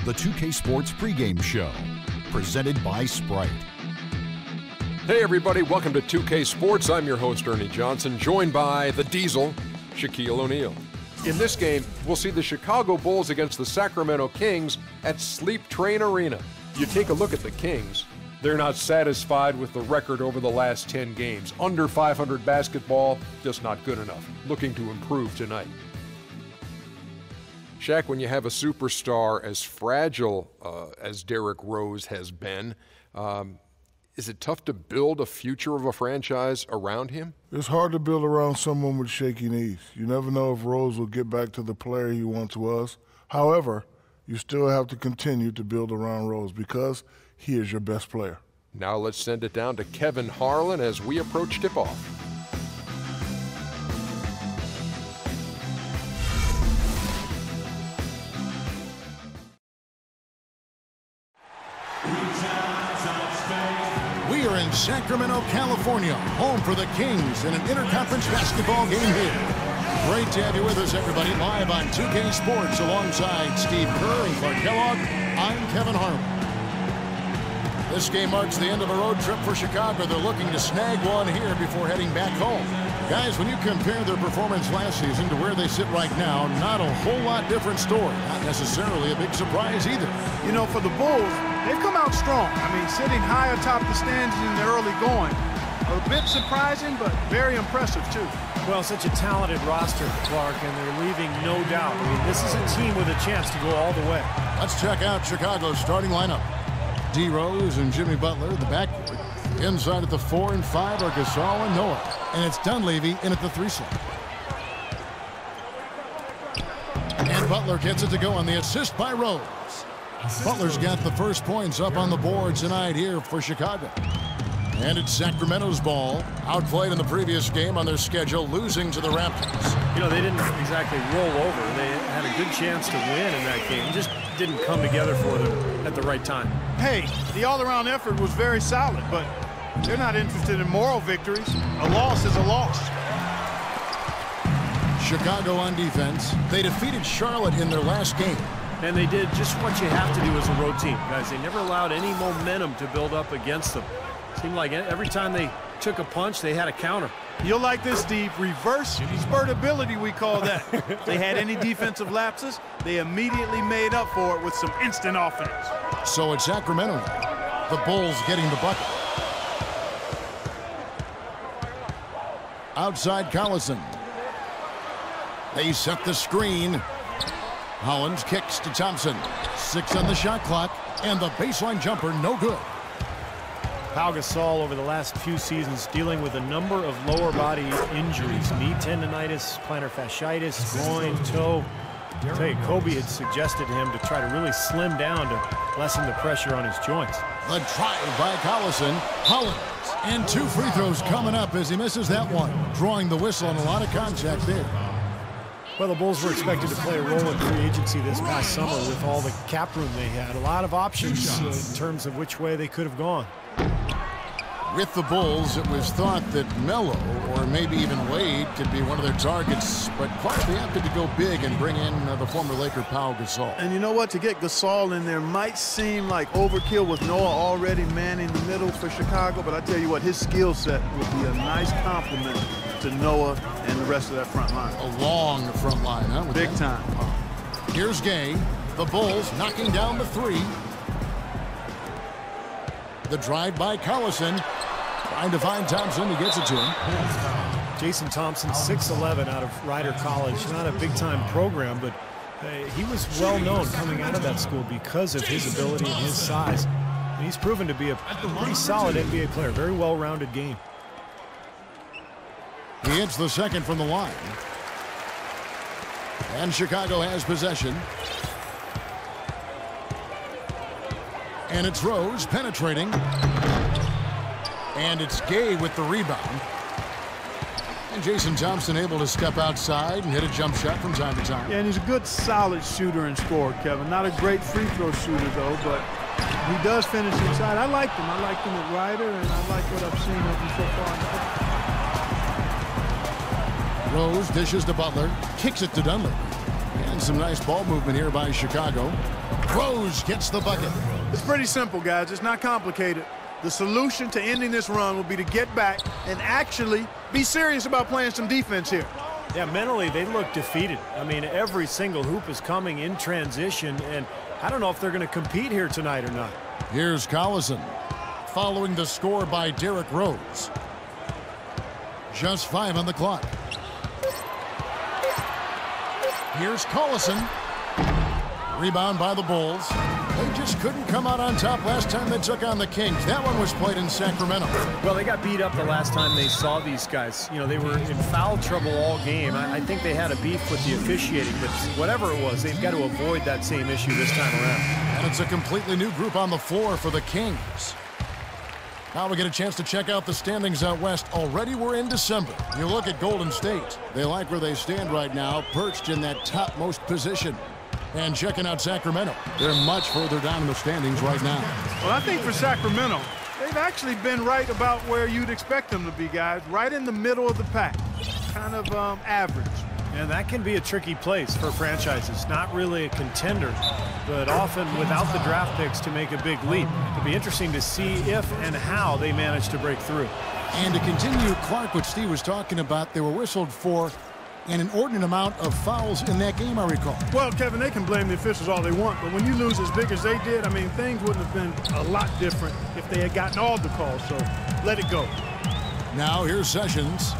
the 2K Sports pregame show, presented by Sprite. Hey everybody, welcome to 2K Sports. I'm your host, Ernie Johnson, joined by the Diesel, Shaquille O'Neal. In this game, we'll see the Chicago Bulls against the Sacramento Kings at Sleep Train Arena. You take a look at the Kings. They're not satisfied with the record over the last 10 games. Under 500 basketball, just not good enough. Looking to improve tonight. Shaq, when you have a superstar as fragile as Derrick Rose has been, is it tough to build a future of a franchise around him? It's hard to build around someone with shaky knees. You never know if Rose will get back to the player he once was. However, you still have to continue to build around Rose because he is your best player. Now let's send it down to Kevin Harlan as we approach tip-off. We are in Sacramento, California, home for the Kings in an interconference basketball game here. Great to have you with us, everybody, live on 2K Sports alongside Steve Kerr and Clark Kellogg. I'm Kevin Harlan. This game marks the end of a road trip for Chicago. They're looking to snag one here before heading back home. Guys, when you compare their performance last season to where they sit right now, not a whole lot different story. Not necessarily a big surprise either. You know, for the Bulls, they've come out strong. I mean, sitting high atop the standings in the early going. A bit surprising, but very impressive, too. Well, such a talented roster, Clark, and they're leaving no doubt. I mean, this is a team with a chance to go all the way. Let's check out Chicago's starting lineup. D. Rose and Jimmy Butler, the backcourt. Inside at the 4 and 5 are Gasol and Noah. And it's Dunleavy in at the 3 slot. And Butler gets it to go on the assist by Rose. Butler's got the first points up on the board tonight here for Chicago. And it's Sacramento's ball. Outplayed in the previous game on their schedule, losing to the Raptors. You know, they didn't exactly roll over. They had a good chance to win in that game. It just didn't come together for them at the right time. Hey, the all-around effort was very solid, but they're not interested in moral victories. A loss is a loss. Chicago on defense. They defeated Charlotte in their last game. And they did just what you have to do as a road team. Guys, they never allowed any momentum to build up against them. Seemed like every time they took a punch, they had a counter. You'll like this, Steve. Reverse spurtability, we call that. They had any defensive lapses, they immediately made up for it with some instant offense. So it's Sacramento. The Bulls getting the bucket. Outside Collison. They set the screen. Hollins kicks to Thompson. 6 on the shot clock, and the baseline jumper no good. Pau Gasol over the last few seasons dealing with a number of lower body injuries. Knee tendonitis, plantar fasciitis, groin, toe. I tell you, Kobe had suggested to him to try to really slim down to lessen the pressure on his joints. The try by Collison. Hollins. And 2 free throws coming up as he misses that one. Drawing the whistle and a lot of contact there. Well, the Bulls were expected to play a role in free agency this past summer with all the cap room they had. A lot of options in terms of which way they could have gone. With the Bulls, it was thought that Melo or maybe even Wade could be one of their targets, but Clark, they opted to go big and bring in the former Laker Pau Gasol. And you know what? To get Gasol in there might seem like overkill with Noah already manning the middle for Chicago, but I tell you what, his skill set would be a nice compliment to Noah and the rest of that front line. A long front line, huh? Big time. Here's Gay. The Bulls knocking down the 3. The drive by Collison. Trying to find Thompson. He gets it to him. Jason Thompson, 6'11", out of Rider College. Not a big-time program, but he was well-known coming out of that school because of his ability and his size. And he's proven to be a pretty solid NBA player. Very well-rounded game. He hits the second from the line. And Chicago has possession. And it's Rose penetrating. And it's Gay with the rebound. And Jason Thompson able to step outside and hit a jump shot from time to time. Yeah, and he's a good, solid shooter and scorer, Kevin. Not a great free throw shooter, though, but he does finish inside. I liked him. I liked him at Rider, and I like what I've seen of him so far. Rose dishes to Butler, kicks it to Dunleavy. And some nice ball movement here by Chicago. Rose gets the bucket. It's pretty simple, guys. It's not complicated. The solution to ending this run will be to get back and actually be serious about playing some defense here. Yeah, mentally, they look defeated. I mean, every single hoop is coming in transition, and I don't know if they're going to compete here tonight or not. Here's Collison, following the score by Derrick Rose. Just 5 on the clock. Here's Collison. Rebound by the Bulls. They just couldn't come out on top last time they took on the Kings. That one was played in Sacramento. Well, they got beat up the last time they saw these guys. You know, they were in foul trouble all game. I think they had a beef with the officiating, but whatever it was, they've got to avoid that same issue this time around. And it's a completely new group on the floor for the Kings. Now we get a chance to check out the standings out west. Already we're in December. You look at Golden State. They like where they stand right now, perched in that topmost position. And checking out Sacramento. They're much further down in the standings right now. Well, I think for Sacramento, they've actually been right about where you'd expect them to be, guys. Right in the middle of the pack. Kind of average. And that can be a tricky place for franchises. Not really a contender, but often without the draft picks to make a big leap. It'll be interesting to see if and how they manage to break through. And to continue, Clark, what Steve was talking about, they were whistled for an inordinate amount of fouls in that game, I recall. Well, Kevin, they can blame the officials all they want, but when you lose as big as they did, I mean, things wouldn't have been a lot different if they had gotten all the calls, so let it go. Now here's Sessions.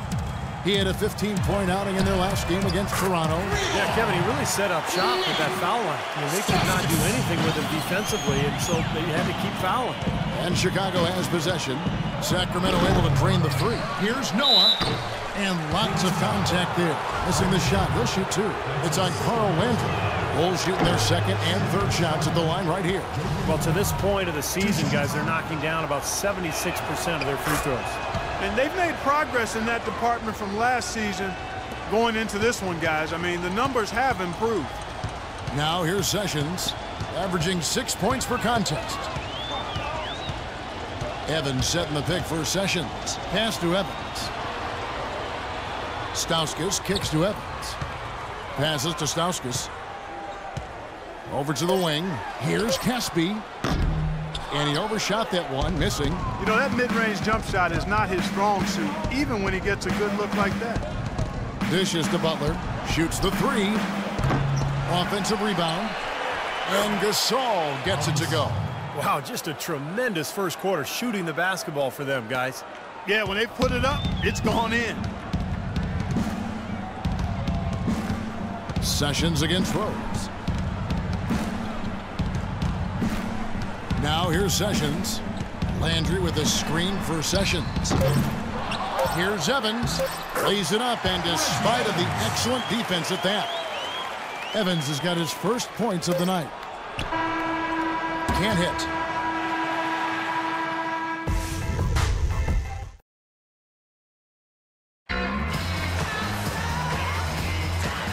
He had a 15-point outing in their last game against Toronto. Yeah, Kevin, he really set up shop with that foul line. I mean, they could not do anything with him defensively, and so they had to keep fouling. And Chicago has possession. Sacramento able to drain the three. Here's Noah. And lots of contact there. Missing the shot. He'll shoot two. It's on Carl Landry. Bulls shooting their second and third shots at the line right here. Well, to this point of the season, guys, they're knocking down about 76% of their free throws. And they've made progress in that department from last season going into this one, guys. I mean, the numbers have improved. Now here's Sessions, averaging 6 points per contest. Evans setting the pick for Sessions. Pass to Evans. Stauskas kicks to Evans. Passes to Stauskas. Over to the wing. Here's Caspi. And he overshot that one, missing. You know, that mid-range jump shot is not his strong suit, even when he gets a good look like that. Dishes to Butler. Shoots the three. Offensive rebound. And Gasol gets it to go. Wow, just a tremendous first quarter shooting the basketball for them, guys. Yeah, when they put it up, it's gone in. Sessions against Rose. Now here's Sessions. Landry with a screen for Sessions. Here's Evans. Lays it up, and despite of the excellent defense at that, Evans has got his first points of the night. Can't hit.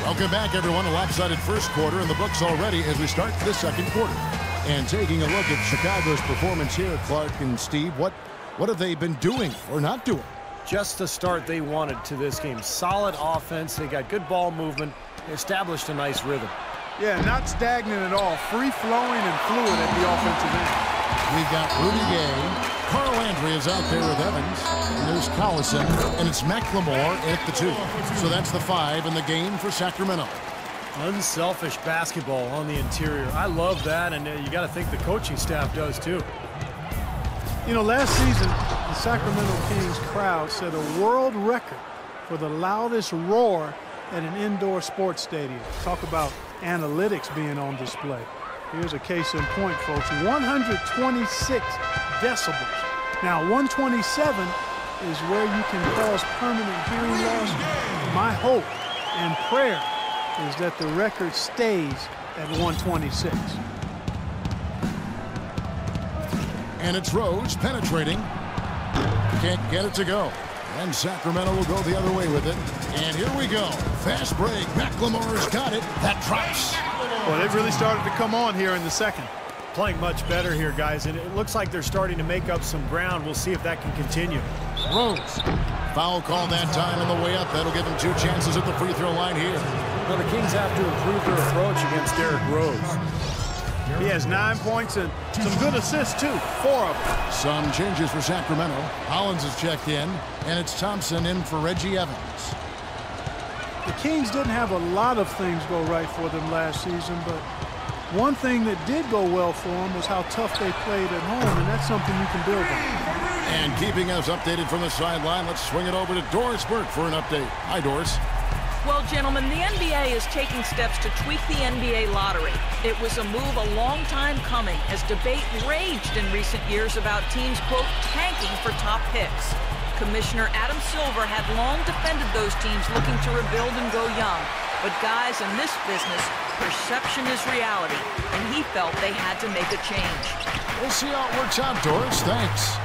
Welcome back, everyone. A lopsided first quarter in the books already as we start the second quarter. And taking a look at Chicago's performance here, Clark and Steve, what have they been doing or not doing? Just the start they wanted to this game. Solid offense. They got good ball movement. They established a nice rhythm. Yeah, not stagnant at all. Free-flowing and fluid at the offensive end. We've got Rudy Gay. Carl Landry is out there with Evans. And there's Collison. And it's McLemore at the 2. So that's the 5 in the game for Sacramento. Unselfish basketball on the interior. I love that, and you got to think the coaching staff does too. You know, last season, the Sacramento Kings crowd set a world record for the loudest roar at an indoor sports stadium. Talk about analytics being on display. Here's a case in point, folks. 126 decibels. Now, 127 is where you can cause permanent hearing loss. My hope and prayer is that the record stays at 126. And it's Rose penetrating. Can't get it to go. And Sacramento will go the other way with it. And here we go. Fast break. McLemore's got it. That drops. Well, they've really started to come on here in the second. Playing much better here, guys, and it looks like they're starting to make up some ground. We'll see if that can continue. Rose Foul call that time on the way up. That'll give him 2 chances at the free throw line here. Now the Kings have to improve their approach against Derrick Rose. He has 9 points and some good assists, too. 4 of them. Some changes for Sacramento. Hollins is checked in, and it's Thompson in for Reggie Evans. The Kings didn't have a lot of things go right for them last season, but one thing that did go well for them was how tough they played at home, and that's something you can build on. And keeping us updated from the sideline, let's swing it over to Doris Burke for an update. Hi, Doris. Well, gentlemen, the NBA is taking steps to tweak the NBA lottery. It was a move a long time coming as debate raged in recent years about teams, quote, tanking for top picks. Commissioner Adam Silver had long defended those teams looking to rebuild and go young. But guys, in this business, perception is reality, and he felt they had to make a change. We'll see how it works out, Doris. Thanks.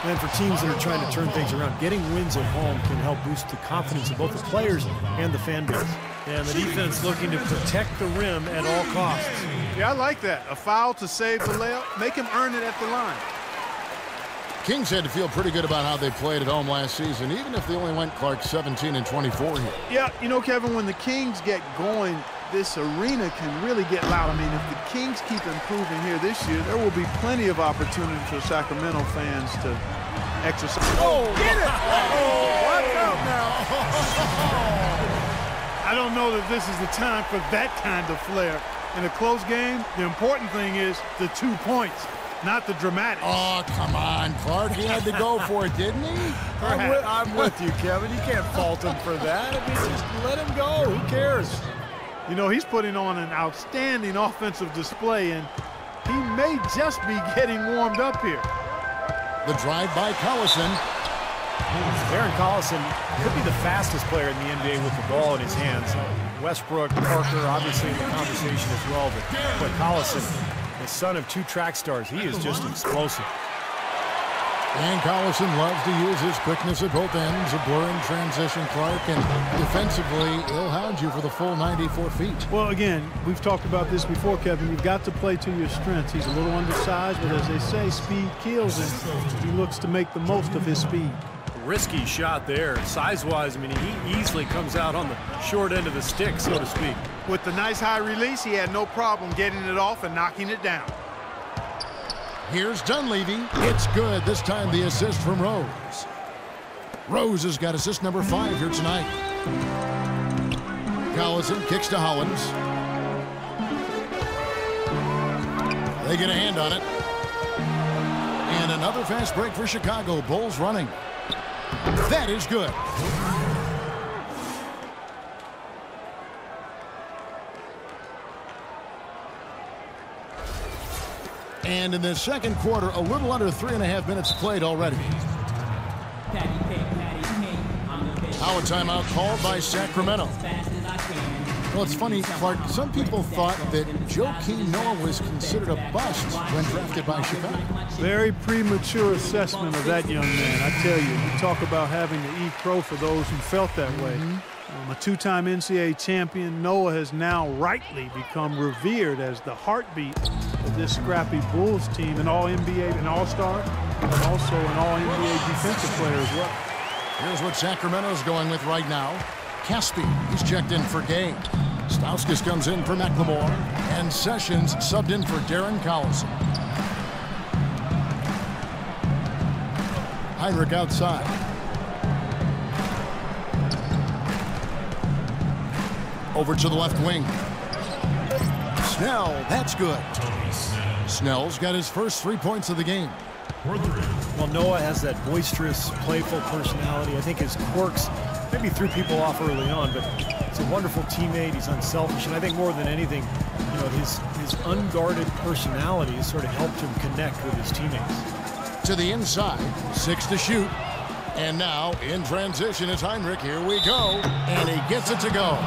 And for teams that are trying to turn things around, getting wins at home can help boost the confidence of both the players and the fan base. And the defense looking to protect the rim at all costs. Yeah, I like that. A foul to save the layup. Make him earn it at the line. Kings had to feel pretty good about how they played at home last season, even if they only went, Clark, 17 and 24 here. Yeah, you know, Kevin, when the Kings get going, this arena can really get loud. I mean, if the Kings keep improving here this year, there will be plenty of opportunity for Sacramento fans to exercise. Oh, get it! Oh, watch out now. I don't know that this is the time for that kind of flair. In a close game, the important thing is the 2 points, not the dramatics. Oh, come on, Clark. He had to go for it, didn't he? I'm with you, Kevin. You can't fault him for that. I mean, just let him go. Who cares? You know, he's putting on an outstanding offensive display, and he may just be getting warmed up here. The drive by Collison. Darren Collison could be the fastest player in the NBA with the ball in his hands. Westbrook, Parker, obviously in the conversation as well, but Collison, the son of 2 track stars, he is just explosive. And Collison loves to use his quickness at both ends, a blurring transition, Clark, and defensively, he'll hound you for the full 94 feet. Well, again, we've talked about this before, Kevin. You've got to play to your strengths. He's a little undersized, but as they say, speed kills, and he looks to make the most of his speed. Risky shot there. Size-wise, I mean, he easily comes out on the short end of the stick, so to speak. With the nice high release, he had no problem getting it off and knocking it down. Here's Dunleavy. It's good. This time the assist from Rose. Rose has got assist number 5 here tonight. Collison kicks to Hollins. They get a hand on it. And another fast break for Chicago. Bulls running. That is good. And in the second quarter, a little under 3.5 minutes played already. Now a timeout called by Sacramento. Well, it's funny, Clark, some people thought that Joakim Noah was considered a bust when drafted by Chicago. Very premature assessment of that young man. I tell you, you talk about having to eat crow for those who felt that way. A 2-time NCAA champion, Noah has now rightly become revered as the heartbeat of this scrappy Bulls team, an All-NBA, an All-Star, and also an All-NBA defensive player as well. Here's what Sacramento's going with right now. Caspi, he's checked in for Gay. Stauskas comes in for McLemore, and Sessions subbed in for Darren Collison. Heinrich outside. Over to the left wing. Snell, that's good. Snell's got his first 3 points of the game. Well, Noah has that boisterous, playful personality. I think his quirks maybe threw people off early on, but he's a wonderful teammate. He's unselfish, and I think more than anything, you know, his unguarded personality has sort of helped him connect with his teammates. To the inside, 6 to shoot. And now, in transition, is Heinrich. Here we go. And he gets it to go.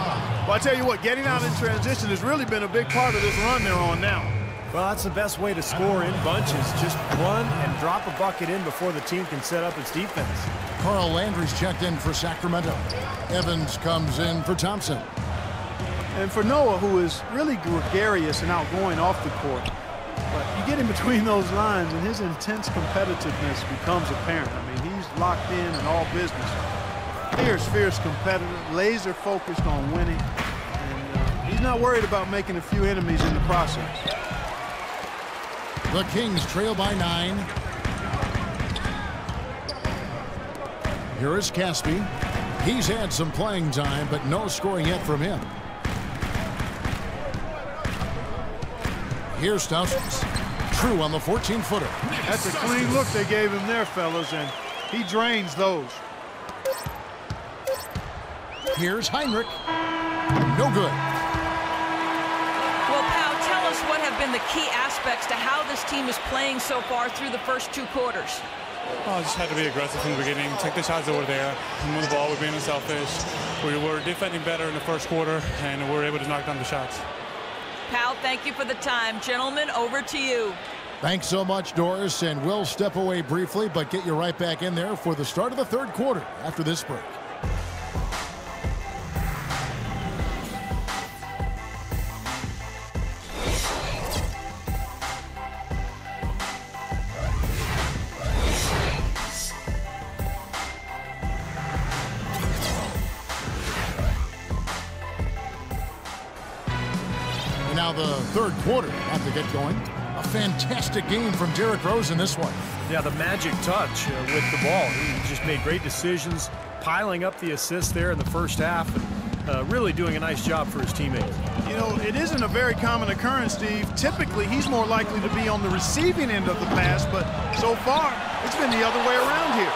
Well, I tell you what, getting out in transition has really been a big part of this run they're on now. Well, that's the best way to score in bunches. Just run and drop a bucket in before the team can set up its defense. Carl Landry's checked in for Sacramento. Evans comes in for Thompson. And for Noah, who is really gregarious and outgoing off the court, but you get in between those lines and his intense competitiveness becomes apparent. I mean, he's locked in and all business. Fierce competitor, laser focused on winning, and he's not worried about making a few enemies in the process. The Kings trail by 9. Here is Caspi. He's had some playing time, but no scoring yet from him. Here's Stauskas. True on the 14-footer. That's a clean look they gave him there, fellas, and he drains those. Here's Heinrich. No good. Well, Pau, tell us what have been the key aspects to how this team is playing so far through the first 2 quarters. Oh, just had to be aggressive from the beginning, take the shots that were there, move the ball, we're being unselfish. We were defending better in the first quarter, and we were able to knock down the shots. Pau, thank you for the time. Gentlemen, over to you. Thanks so much, Doris, and we'll step away briefly, but get you right back in there for the start of the 3rd quarter after this break. Now the 3rd quarter about to get going. A fantastic game from Derrick Rose in this one. Yeah, the magic touch with the ball. He just made great decisions, piling up the assists there in the first half, and really doing a nice job for his teammates. You know, it isn't a very common occurrence, Steve. Typically, he's more likely to be on the receiving end of the pass, but so far, it's been the other way around here.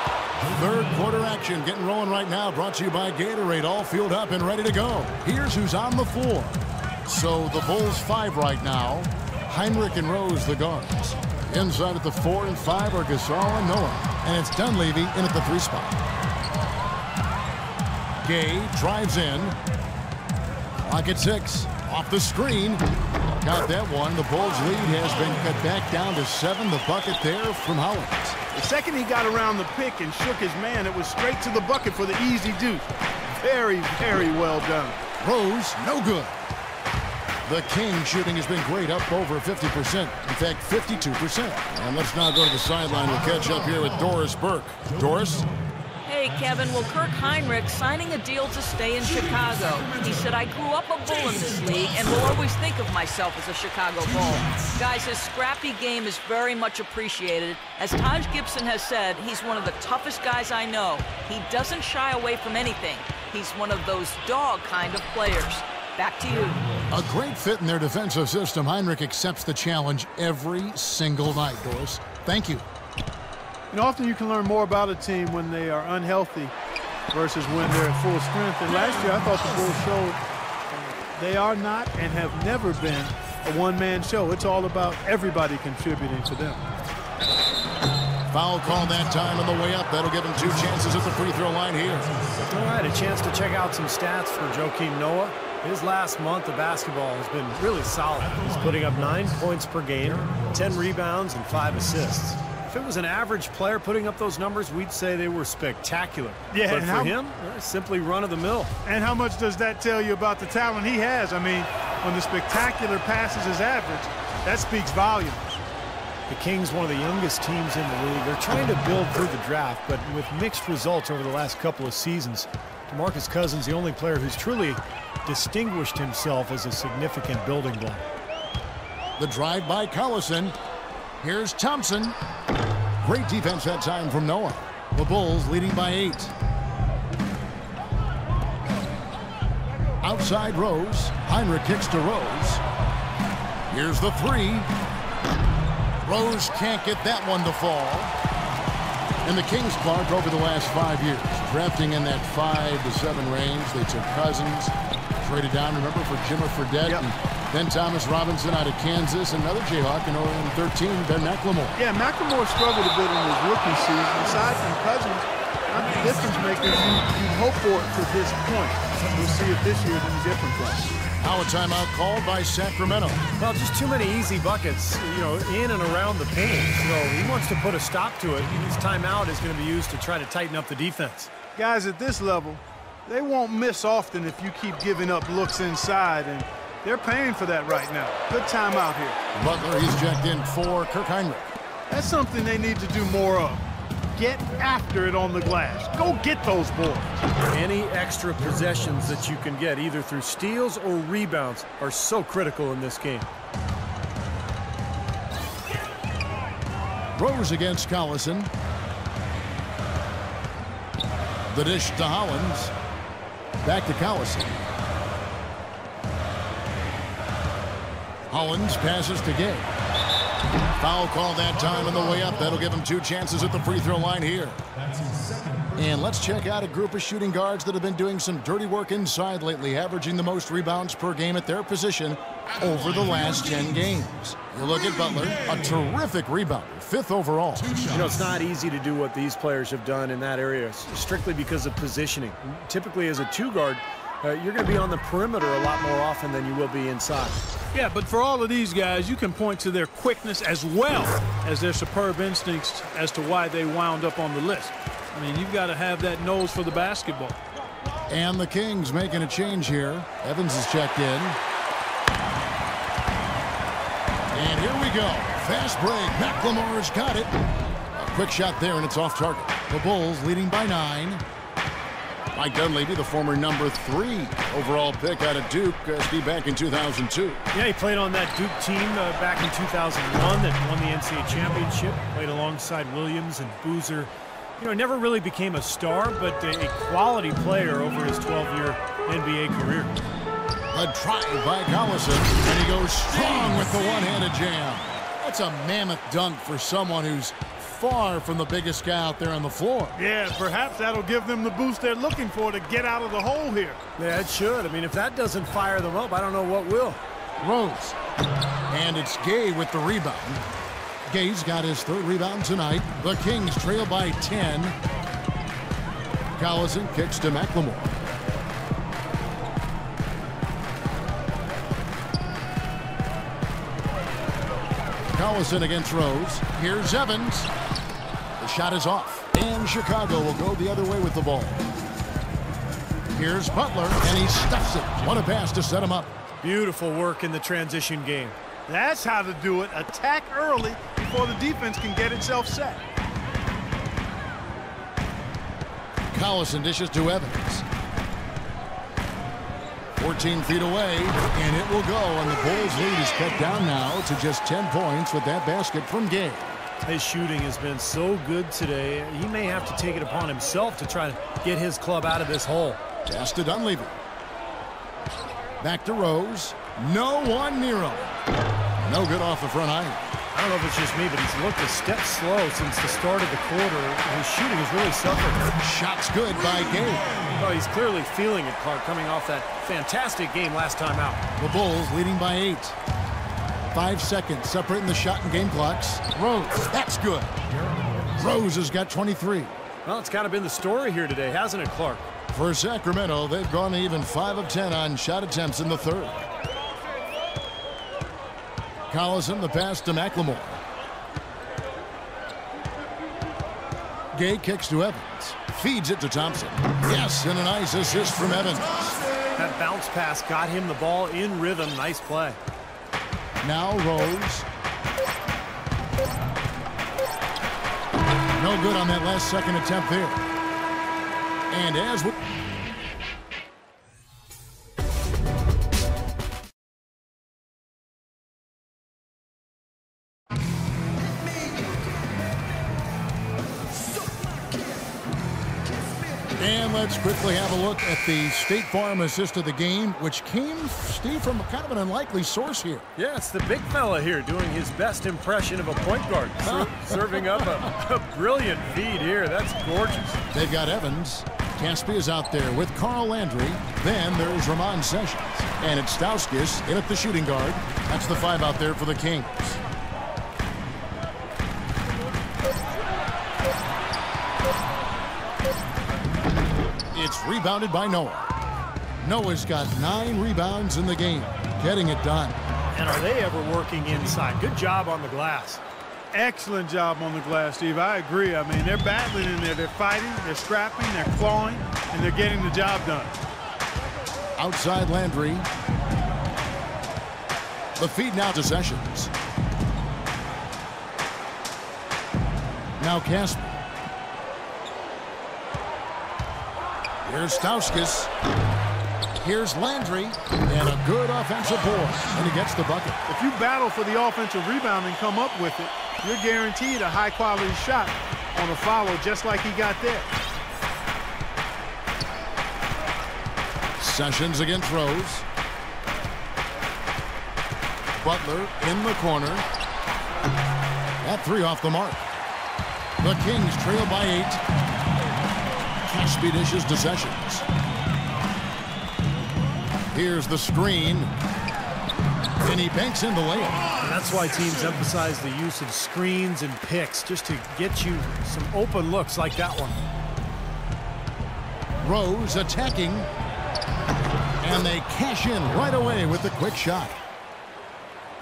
3rd quarter action getting rolling right now, brought to you by Gatorade, all fueled up and ready to go. Here's who's on the floor. So the Bulls 5 right now. Heinrich and Rose, the guards. Inside at the 4 and 5 are Gasol and Noah. And it's Dunleavy in at the 3 spot. Gay drives in. Clock at 6. Off the screen. Got that one. The Bulls lead has been cut back down to 7. The bucket there from Hollins. The second he got around the pick and shook his man, it was straight to the bucket for the easy deuce. Very, very well done. Rose, no good. The King shooting has been great, up over 50%. In fact, 52%. And let's now go to the sideline. We'll catch up here with Doris Burke. Doris? Hey, Kevin. Well, Kirk Heinrich signing a deal to stay in Chicago. He said, I grew up a Bull in this league and will always think of myself as a Chicago Bull. Guys, his scrappy game is very much appreciated. As Taj Gibson has said, he's one of the toughest guys I know. He doesn't shy away from anything. He's one of those dog kind of players. Back to you. A great fit in their defensive system. Heinrich accepts the challenge every single night, Doris. Thank you. You know, often you can learn more about a team when they are unhealthy versus when they're at full strength. And last year, I thought the Bulls showed they are not and have never been a one-man show. It's all about everybody contributing to them. Foul call that time on the way up. That'll give him 2 chances at the free throw line here. All right, a chance to check out some stats for Joakim Noah. His last month of basketball has been really solid. He's putting up 9 points per game, 10 rebounds, and 5 assists. If it was an average player putting up those numbers, we'd say they were spectacular. Yeah, but for him, simply run-of-the-mill. And how much does that tell you about the talent he has? I mean, when the spectacular passes is average, that speaks volumes. The Kings, one of the youngest teams in the league. They're trying to build through the draft, but with mixed results over the last couple of seasons. DeMarcus Cousins, the only player who's truly distinguished himself as a significant building block. The drive by Collison. Here's Thompson. Great defense that time from Noah. The Bulls leading by 8. Outside Rose. Heinrich kicks to Rose. Here's the 3. Rose can't get that one to fall. And the Kings, Clark, over the last 5 years, drafting in that 5 to 7 range. They took Cousins, traded down, remember, for Jimmer Fredette, and then Thomas Robinson out of Kansas, another Jayhawk, and in 13, Ben McLemore. Yeah, McLemore struggled a bit in his rookie season. Aside from Cousins, not the difference makers you'd hope for this point. We'll see if this year is any different from it. Now a timeout called by Sacramento. Well, just too many easy buckets, you know, in and around the paint. So he wants to put a stop to it. His timeout is going to be used to try to tighten up the defense. Guys at this level, they won't miss often if you keep giving up looks inside, and they're paying for that right now. Good timeout here. Butler, he's checked in for Kirk Heinrich. That's something they need to do more of. get after it on the glass. Go get those boards. Any extra possessions that you can get, either through steals or rebounds, are so critical in this game. Rose against Collison. The dish to Hollins. Back to Collison. Hollins passes to Gay. Foul call that time on the way up. That'll give him 2 chances at the free throw line here. And let's check out a group of shooting guards that have been doing some dirty work inside lately, averaging the most rebounds per game at their position over the last 10 games. You look at Butler, a terrific rebounder, 5th overall. You know, it's not easy to do what these players have done in that area, strictly because of positioning. Typically, as a 2-guard, you're going to be on the perimeter a lot more often than you will be inside. Yeah, but for all of these guys, you can point to their quickness as well as their superb instincts as to why they wound up on the list. I mean, you've got to have that nose for the basketball. And the Kings making a change here. Evans is checked in. And here we go. Fast break. McLemore's got it. A quick shot there, and it's off target. The Bulls leading by 9. Mike Dunleavy, the former number 3 overall pick out of Duke, Steve, back in 2002. Yeah, he played on that Duke team back in 2001 that won the NCAA championship. Played alongside Williams and Boozer. You know, never really became a star, but a quality player over his 12-year NBA career. A try by Collison, and he goes strong with the one-handed jam. That's a mammoth dunk for someone who's far from the biggest guy out there on the floor. Yeah, perhaps that'll give them the boost they're looking for to get out of the hole here. Yeah, it should. I mean, if that doesn't fire them up, I don't know what will. Rose. And it's Gay with the rebound. Gay's got his 3rd rebound tonight. The Kings trail by 10. Collison kicks to McLemore. Collison against Rose. Here's Evans. The shot is off. And Chicago will go the other way with the ball. Here's Butler, and he stuffs it. What a pass to set him up. Beautiful work in the transition game. That's how to do it. Attack early before the defense can get itself set. Collison dishes to Evans. 14 feet away, and it will go, and the Bulls' lead is cut down now to just 10 points with that basket from Gay. His shooting has been so good today, he may have to take it upon himself to try to get his club out of this hole. Pass to Dunleavy. Back to Rose. No one near him. No good off the front iron. I don't know if it's just me, but he's looked a step slow since the start of the quarter. His shooting has really suffered. Shot's good by Gay. Well, he's clearly feeling it, Clark, coming off that fantastic game last time out. The Bulls leading by 8. 5 seconds separating the shot and game clocks. Rose, that's good. Rose has got 23. Well, it's kind of been the story here today, hasn't it, Clark? For Sacramento, they've gone even 5 of 10 on shot attempts in the 3rd. Collison, the pass to McLemore. Gay kicks to Evans. Feeds it to Thompson. Yes, and a nice assist from Evans. That bounce pass got him the ball in rhythm. Nice play. Now Rose. No good on that last second attempt there. And as we... And let's quickly have a look at the State Farm assist of the game, which came, Steve, from kind of an unlikely source here. Yeah, it's the big fella here doing his best impression of a point guard, serving up a brilliant feed here. That's gorgeous. They've got Evans. Caspi is out there with Carl Landry. Then there's Ramon Sessions. And it's Stauskas in at the shooting guard. That's the 5 out there for the Kings. It's rebounded by Noah. Noah's got 9 rebounds in the game, getting it done. And are they ever working inside? Good job on the glass. Excellent job on the glass, Steve. I agree. I mean, they're battling in there. They're fighting, they're scrapping, they're clawing, and they're getting the job done. Outside Landry. The feed now to Sessions. Now Casper. Here's Stauskas. Here's Landry. And a good offensive board. And he gets the bucket. If you battle for the offensive rebound and come up with it, you're guaranteed a high-quality shot on a follow just like he got there. Sessions against Rose. Butler in the corner. That three off the mark. The Kings trail by 8. Caspi dishes to Sessions. Here's the screen. And he banks in the layup. That's why teams emphasize the use of screens and picks, just to get you some open looks like that one. Rose attacking. And they cash in right away with the quick shot.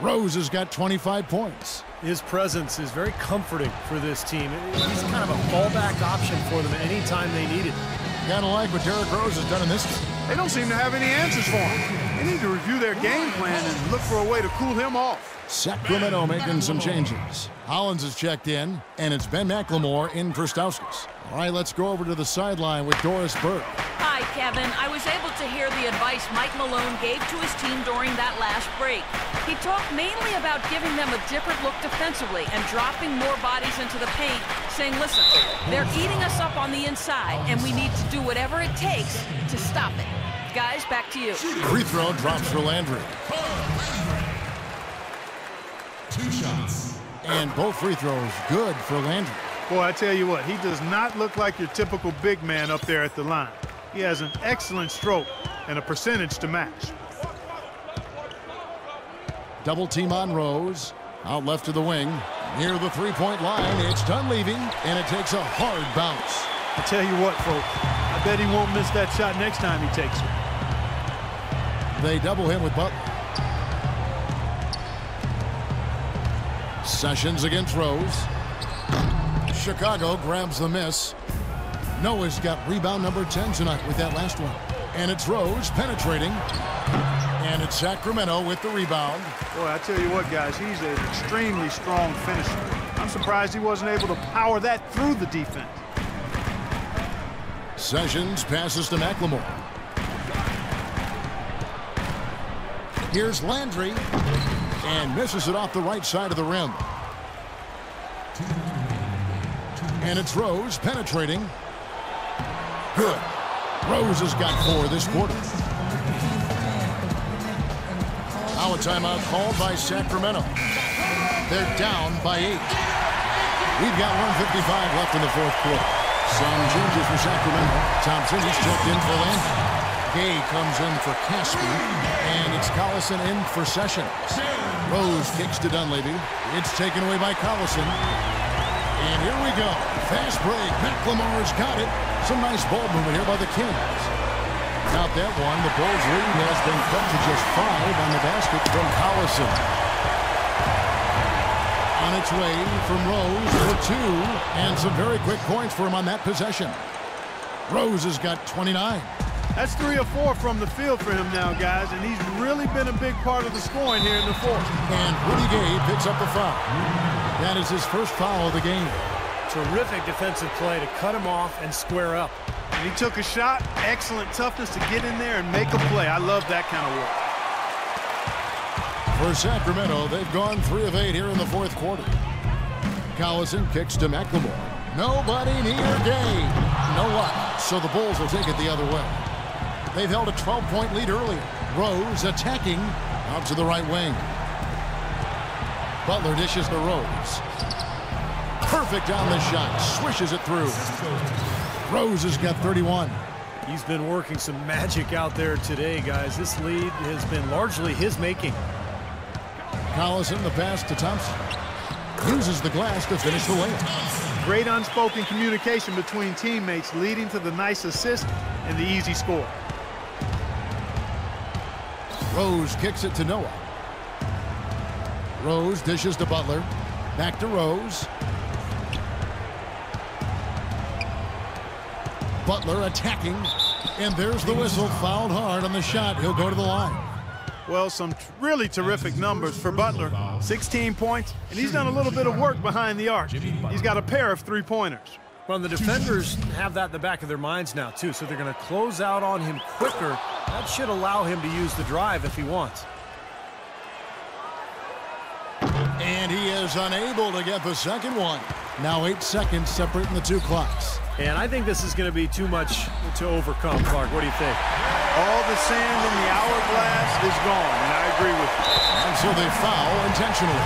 Rose has got 25 points. His presence is very comforting for this team. He's kind of a fallback option for them anytime they need it. Kind of like what Derrick Rose has done in this game. They don't seem to have any answers for him. They need to review their game plan and look for a way to cool him off. Sacramento making some changes. Hollins has checked in, and it's Ben McLemore in for Stauskas. All right, let's go over to the sideline with Doris Burke. Hi, Kevin. I was able to hear the advice Mike Malone gave to his team during that last break. He talked mainly about giving them a different look defensively and dropping more bodies into the paint, saying, listen, they're eating us up on the inside, and we need to do whatever it takes to stop it. Guys, back to you. Free throw drops for Landry. 2 shots. And both free throws good for Landry. Boy, I tell you what, he does not look like your typical big man up there at the line. He has an excellent stroke and a percentage to match. Double team on Rose. Out left to the wing. Near the three-point line. It's Dunleavy, and it takes a hard bounce. I tell you what, folks, I bet he won't miss that shot next time he takes it. They double him with Butler. Sessions against Rose. Chicago grabs the miss. Noah's got rebound number 10 tonight with that last one. And it's Rose penetrating. And it's Sacramento with the rebound. Boy, I tell you what, guys, he's an extremely strong finisher. I'm surprised he wasn't able to power that through the defense. Sessions passes to McLemore. Here's Landry. And misses it off the right side of the rim. And it's Rose penetrating. Good. Rose has got 4 this quarter. Now a timeout called by Sacramento. They're down by 8. We've got 1:55 left in the fourth quarter. Some changes for Sacramento. Thompson is checked in for Landry. Gay comes in for Caspi. And it's Collison in for Sessions. Rose kicks to Dunleavy. It's taken away by Collison. And here we go. Fast break. McLemore's got it. Some nice ball movement here by the Kings. Not that one. The Bulls' lead has been cut to just 5 on the basket from Collison. On its way from Rose for 2. And some very quick points for him on that possession. Rose has got 29. That's 3 or 4 from the field for him now, guys, and he's really been a big part of the scoring here in the fourth. And Rudy Gay picks up the foul. That is his first foul of the game. Terrific defensive play to cut him off and square up. And he took a shot, excellent toughness to get in there and make a play. I love that kind of work. For Sacramento, they've gone 3 of 8 here in the fourth quarter. Collison kicks to McLemore. Nobody near Gay. No luck, so the Bulls will take it the other way. They've held a 12-point lead earlier. Rose attacking out to the right wing. Butler dishes to Rose. Perfect on the shot. Swishes it through. Rose has got 31. He's been working some magic out there today, guys. This lead has been largely his making. Collison, the pass to Thompson. Uses the glass to finish the layup. Great unspoken communication between teammates leading to the nice assist and the easy score. Rose kicks it to Noah. Rose dishes to Butler. Back to Rose. Butler attacking. And there's the whistle. Fouled hard on the shot. He'll go to the line. Well, some really terrific numbers for Butler. 16 points, and he's done a little bit of work behind the arc. He's got a pair of 3-pointers. Well, the defenders have that in the back of their minds now, too, so they're going to close out on him quicker. That should allow him to use the drive if he wants. And he is unable to get the second one. Now 8 seconds separating the two clocks. And I think this is going to be too much to overcome, Clark. What do you think? All the sand in the hourglass is gone, and I agree with you. And so they foul intentionally.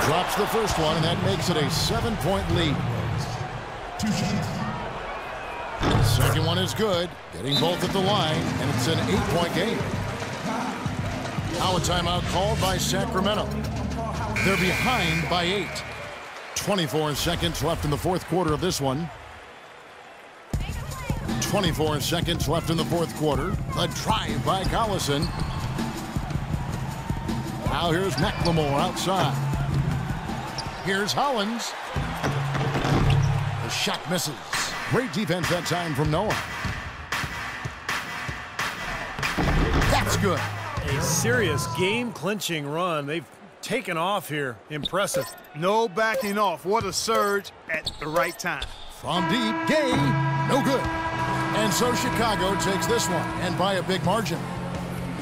He drops the first one, and that makes it a 7-point lead. The second one is good, getting both at the line, and it's an 8-point game. Now a timeout called by Sacramento. They're behind by 8. 24 seconds left in the fourth quarter of this one. 24 seconds left in the fourth quarter. A drive by Collison. Now here's McLemore outside. Here's Hollins. The shot misses. Great defense that time from Noah. That's good. A serious game-clinching run. They've taken off here. Impressive. No backing off. What a surge at the right time. From deep, Gay, no good. And so Chicago takes this one, and by a big margin.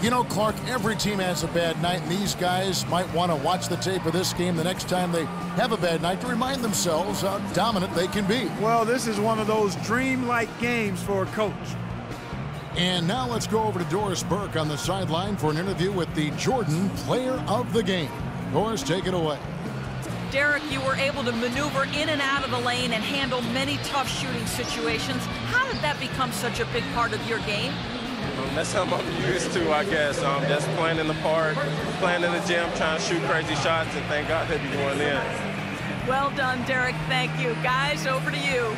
You know, Clark, every team has a bad night, and these guys might want to watch the tape of this game the next time they have a bad night to remind themselves how dominant they can be. Well, this is one of those dream-like games for a coach. And now let's go over to Doris Burke on the sideline for an interview with the Jordan Player of the Game. Doris, take it away. Derek, you were able to maneuver in and out of the lane and handle many tough shooting situations. How did that become such a big part of your game? That's something I'm used to, I guess. Just playing in the park, playing in the gym, trying to shoot crazy shots, and thank God they be going in. Well done, Derek. Thank you. Guys, over to you.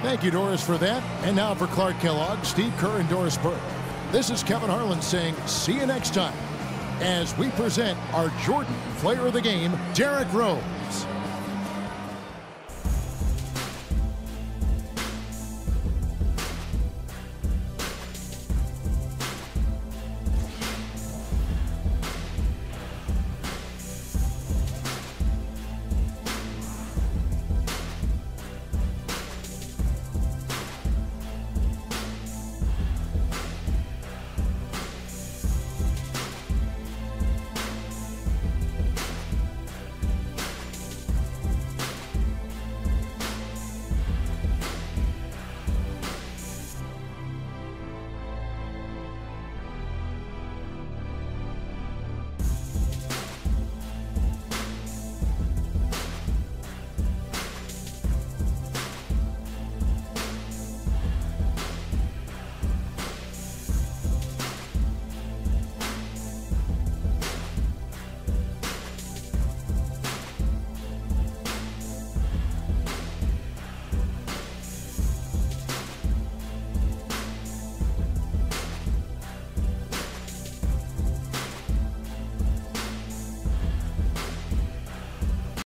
Thank you, Doris, for that. And now for Clark Kellogg, Steve Kerr, and Doris Burke. This is Kevin Harlan saying see you next time as we present our Jordan Player of the Game, Derrick Rose.